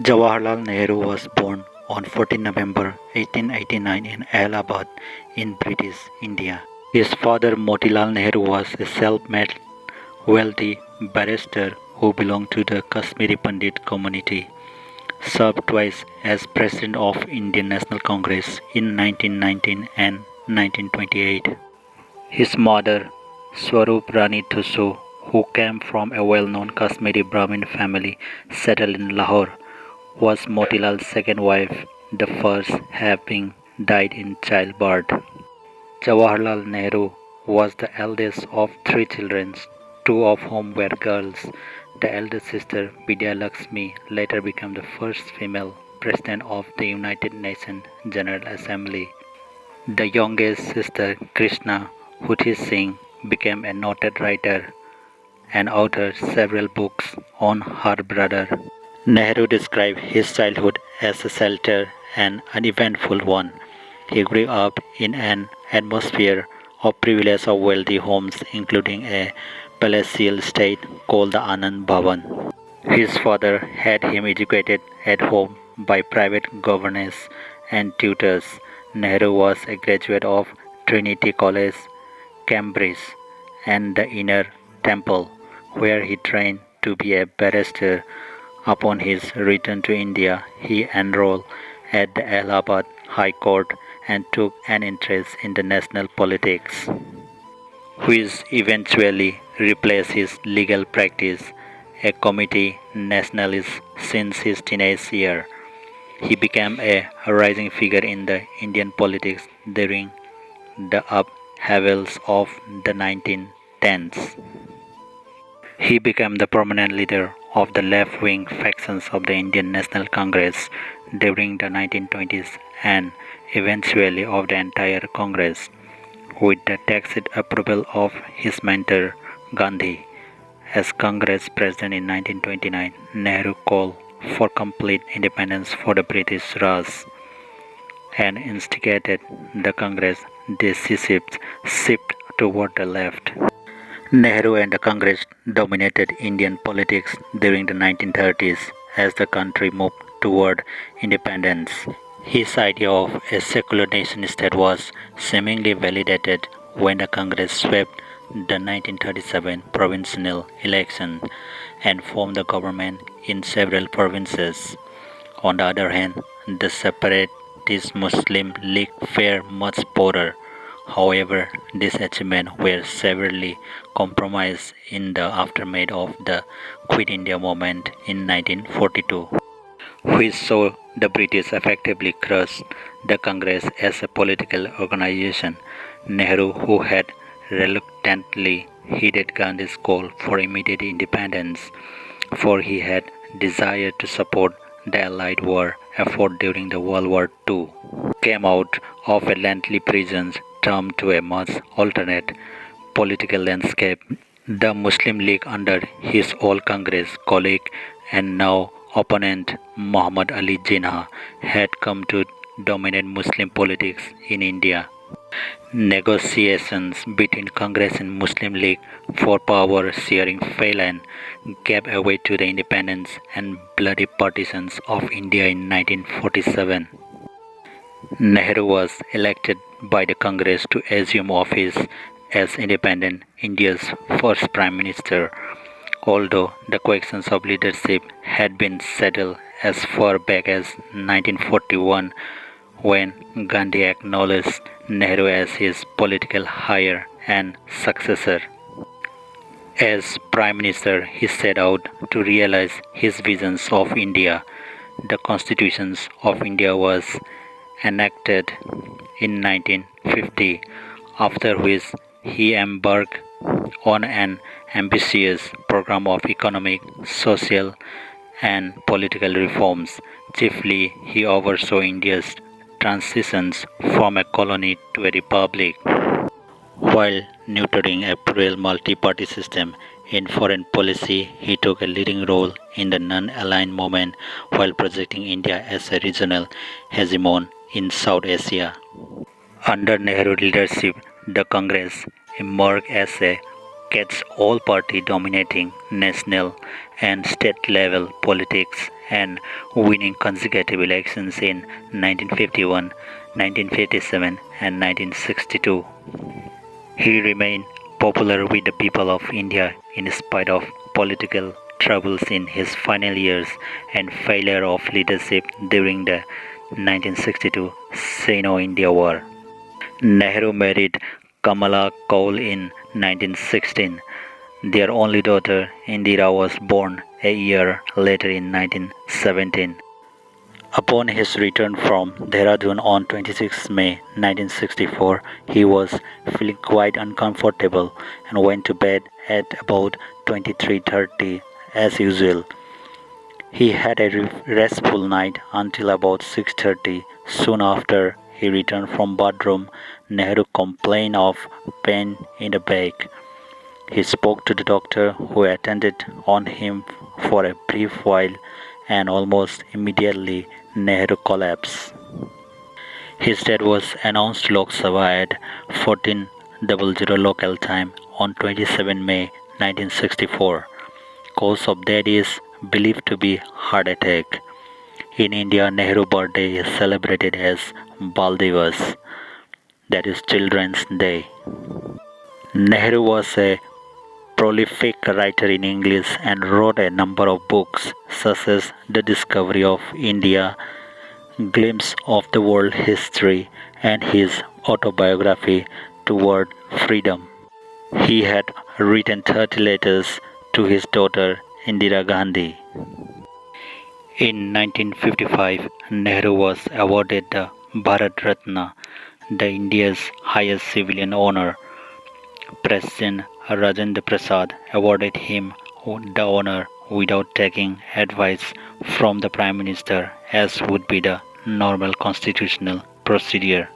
Jawaharlal Nehru was born on 14 November 1889 in Allahabad in British India. His father Motilal Nehru was a self-made wealthy barrister who belonged to the Kashmiri Pandit community, served twice as President of Indian National Congress in 1919 and 1928. His mother, Swarup Rani Thusu, who came from a well-known Kashmiri Brahmin family settled in Lahore, was Motilal's second wife, the first having died in childbirth. Jawaharlal Nehru was the eldest of three children, two of whom were girls. The eldest sister, Vidya Lakshmi, later became the first female president of the United Nations General Assembly. The youngest sister, Krishna Huthi Singh, became a noted writer and authored several books on her brother. Nehru described his childhood as a sheltered and uneventful one. He grew up in an atmosphere of privilege of wealthy homes, including a palatial estate called the Anand Bhavan. His father had him educated at home by private governess and tutors. Nehru was a graduate of Trinity College, Cambridge, and the Inner Temple, where he trained to be a barrister. Upon his return to India, he enrolled at the Allahabad High Court and took an interest in the national politics, which eventually replaced his legal practice. A committee nationalist since his teenage year, he became a rising figure in the Indian politics during the upheavals of the 1910s. He became the prominent leader of the left-wing factions of the Indian National Congress during the 1920s and eventually of the entire Congress, with the tacit approval of his mentor Gandhi. As Congress President in 1929, Nehru called for complete independence for the British Raj and instigated the Congress' decisive shift toward the left. Nehru and the Congress dominated Indian politics during the 1930s as the country moved toward independence. His idea of a secular nation-state was seemingly validated when the Congress swept the 1937 provincial election and formed the government in several provinces. On the other hand, the separatist Muslim League fared much poorer. However, these achievements were severely compromised in the aftermath of the Quit India movement in 1942, which saw the British effectively crush the Congress as a political organization. Nehru, who had reluctantly heeded Gandhi's call for immediate independence, for he had desired to support the Allied war effort during the World War II, came out of a lengthy prison term to a much alternate political landscape. The Muslim League under his old Congress colleague and now opponent Muhammad Ali Jinnah had come to dominate Muslim politics in India. Negotiations between Congress and Muslim League for power sharing failed and gave way to the independence and bloody partitions of India in 1947. Nehru was elected by the Congress to assume office as independent India's first Prime Minister, although the questions of leadership had been settled as far back as 1941 when Gandhi acknowledged Nehru as his political heir and successor. As Prime Minister, he set out to realize his visions of India. The Constitution of India was enacted in 1950, after which he embarked on an ambitious program of economic, social, and political reforms. Chiefly, he oversaw India's transitions from a colony to a republic, while nurturing a plural multi-party system. In foreign policy, he took a leading role in the non-aligned movement while projecting India as a regional hegemon in South Asia. Under Nehru leadership, the Congress emerged as a catch-all party dominating national and state level politics and winning consecutive elections in 1951, 1957, and 1962. He remained popular with the people of India in spite of political troubles in his final years and failure of leadership during the 1962 Sino-India War. Nehru married Kamala Kaul in 1916. Their only daughter, Indira, was born a year later in 1917. Upon his return from Dehradun on 26 May 1964, he was feeling quite uncomfortable and went to bed at about 23:30 as usual. He had a restful night until about 6:30. Soon after he returned from bathroom, Nehru complained of pain in the back. He spoke to the doctor who attended on him for a brief while and almost immediately Nehru collapsed. His death was announced to Lok Sabha at 14:00 local time on 27 May 1964. Cause of death is believed to be heart attack. In India, Nehru birthday is celebrated as Bal Divas, that is Children's Day. Nehru was a prolific writer in English and wrote a number of books such as The Discovery of India, Glimpse of the World History, and his autobiography Toward Freedom. He had written 30 letters to his daughter Indira Gandhi. In 1955, Nehru was awarded the Bharat Ratna, the India's highest civilian honor. President Rajendra Prasad awarded him the honor without taking advice from the Prime Minister, as would be the normal constitutional procedure.